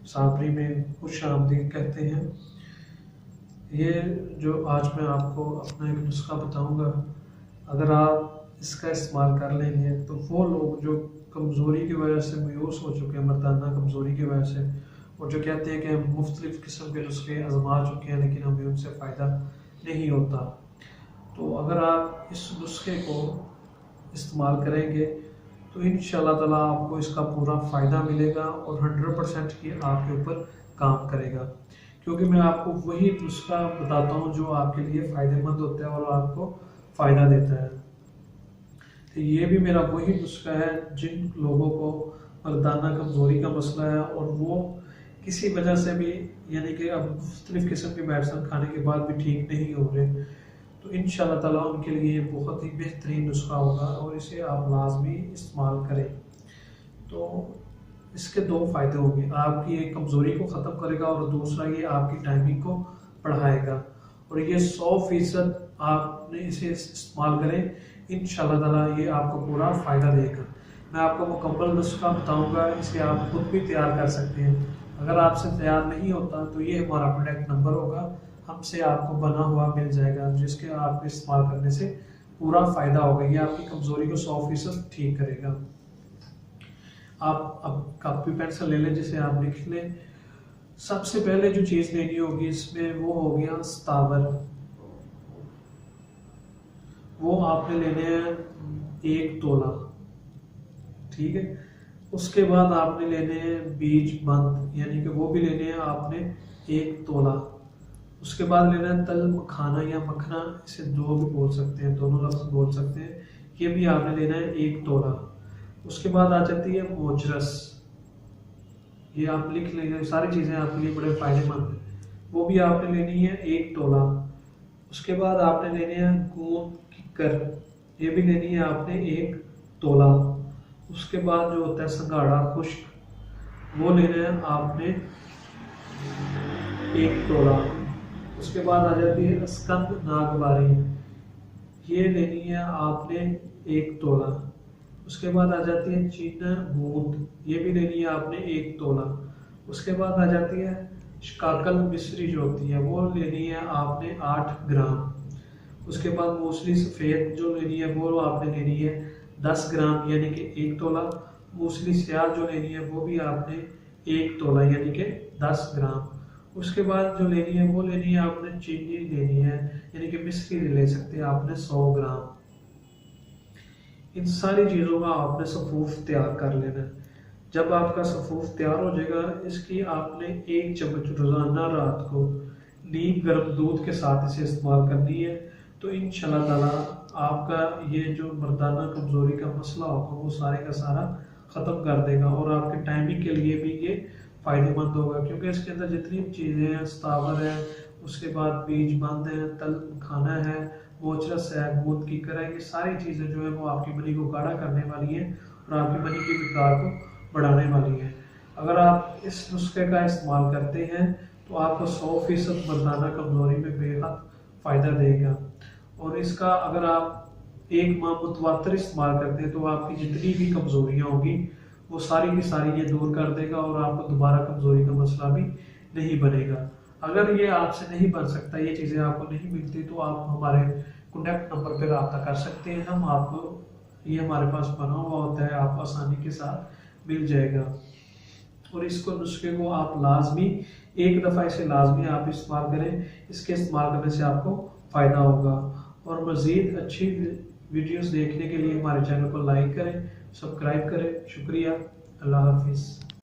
साबरी में खुश आमदीद कहते हैं। ये जो आज मैं आपको अपना एक नुस्खा बताऊंगा, अगर आप इसका इस्तेमाल कर लेंगे तो वो लोग जो कमज़ोरी की वजह से मायूस हो चुके हैं, मर्दाना कमज़ोरी की वजह से, और जो कहते हैं कि हम मुख्तलिफ़ किस्म के नुस्खे आजमा चुके हैं लेकिन हमें उनसे फ़ायदा नहीं होता, तो अगर आप इस नुस्खे को इस्तेमाल करेंगे तो इंशाअल्लाह ताला आपको इसका पूरा फ़ायदा मिलेगा और 100% ये आपके ऊपर काम करेगा, क्योंकि मैं आपको वही नुस्खा बताता हूँ जो आपके लिए फ़ायदेमंद होता है और आपको फ़ायदा देता है। तो ये भी मेरा वही नुस्खा है जिन लोगों को मर्दाना कमज़ोरी का मसला है और वो किसी वजह से भी, यानी कि अब मुख्तलिफ़ किस्म की मेडिसिन खाने के बाद भी ठीक नहीं हो रहे, तो इंशाअल्लाह ताला उनके लिए ये बहुत ही बेहतरीन नुस्खा होगा और इसे आप लाजमी इस्तेमाल करें। तो इसके दो फ़ायदे होंगे, आपकी एक कमज़ोरी को ख़त्म करेगा और दूसरा ये आपकी टाइमिंग को बढ़ाएगा, और ये 100% आपने इसे इस्तेमाल करें, इंशाअल्लाह ताला ये आपको पूरा फ़ायदा देगा। मैं आपको मुकम्मल नुस्खा बताऊँगा, इसे आप खुद भी तैयार कर सकते हैं। अगर आपसे तैयार नहीं होता तो ये हमारा कॉन्टैक्ट नंबर होगा, हमसे आपको बना हुआ मिल जाएगा जिसके आपके इस्तेमाल करने से पूरा फ़ायदा होगा। ये आपकी कमज़ोरी को 100% ठीक करेगा। आप अब कॉपी पेंसिल ले लें जिसे आप लिख लें। सबसे पहले जो चीज़ लेनी होगी इसमें वो हो गया सतावर, वो आपने लेने हैं 1 तोला, ठीक है। उसके बाद आपने लेने हैं बीज बंद, यानी कि वो भी लेने हैं आपने 1 तोला। उसके बाद लेना है तल मखाना या मखना, इसे दो भी बोल सकते हैं, दोनों लफ्ज़ बोल सकते हैं, ये भी आपने लेना है 1 तोला। उसके बाद आ जाती है मोजरस, ये आप लिख लेंगे, सारी चीज़ें आपके लिए बड़े फ़ायदेमंद हैं, वो भी आपने लेनी है 1 तोला। उसके बाद आपने लेने हैं गूंद किकर, ये भी लेनी है आपने 1 तोला। उसके बाद जो होता है संघाड़ा खुश्क, वो लेना है आपने 1 तोला। उसके बाद आ जाती है अस्कंद नागवारी, ये लेनी है आपने 1 तोला। उसके बाद आ जाती है चीना बूंद, ये भी लेनी है आपने 1 तोला। उसके बाद आ जाती है शिकाकल मिस्री जो होती है, वो लेनी है आपने 8 ग्राम। उसके बाद मूसली सफ़ेद जो लेनी है वो आपने लेनी है 10 ग्राम, यानी कि 1 तोला। मूसली स्याह जो लेनी है वो भी आपने 1 तोला, यानी कि 10 ग्राम। उसके बाद जो लेनी है वो लेनी है आपने चीनी लेनी है, यानी कि मिस्री ले सकते हैं आपने 100 ग्राम। इन सारी चीज़ों का आपने सफ़ूफ तैयार कर लेना है। जब आपका सफ़ूफ तैयार हो जाएगा, इसकी आपने 1 चम्मच रोज़ाना रात को नीम गर्म दूध के साथ इसे इस्तेमाल करनी है, तो इंशाअल्लाह ताला आपका ये जो मर्दाना कमज़ोरी का मसला होगा वो सारे का सारा ख़त्म कर देगा और आपके टाइमिंग के लिए भी ये फ़ायदेमंद होगा, क्योंकि इसके अंदर जितनी चीज़ें हैं, सतावर है, उसके बाद बीज बंद है, तल खाना है, मोचरस है, गूंद कीकर है, ये सारी चीज़ें जो है वो आपकी मनी को गाढ़ा करने वाली है और आपकी मनी की मिक़दार को बढ़ाने वाली है। अगर आप इस नुस्खे का इस्तेमाल करते हैं तो आपको 100% मर्दाना कमज़ोरी में बेहद फ़ायदा देगा, और इसका अगर आप 1 माह मुतवातर इस्तेमाल करते हैं तो आपकी जितनी भी कमज़ोरियाँ होंगी वो सारी की सारी ये दूर कर देगा और आपको दोबारा कमज़ोरी का मसला भी नहीं बनेगा। अगर ये आपसे नहीं बन सकता, ये चीज़ें आपको नहीं मिलती, तो आप हमारे कॉन्टैक्ट नंबर पर रब्ता कर सकते हैं। हम आपको, ये हमारे पास बना हुआ होता है, आप आसानी के साथ मिल जाएगा। और इसको नुस्खे को आप लाजमी एक दफ़ा इसे लाजमी आप इस्तेमाल करें, इसके इस्तेमाल करने से आपको फ़ायदा होगा। और मज़ीद अच्छी वीडियोस देखने के लिए हमारे चैनल को लाइक करें, सब्सक्राइब करें। शुक्रिया, अल्लाह हाफिज़।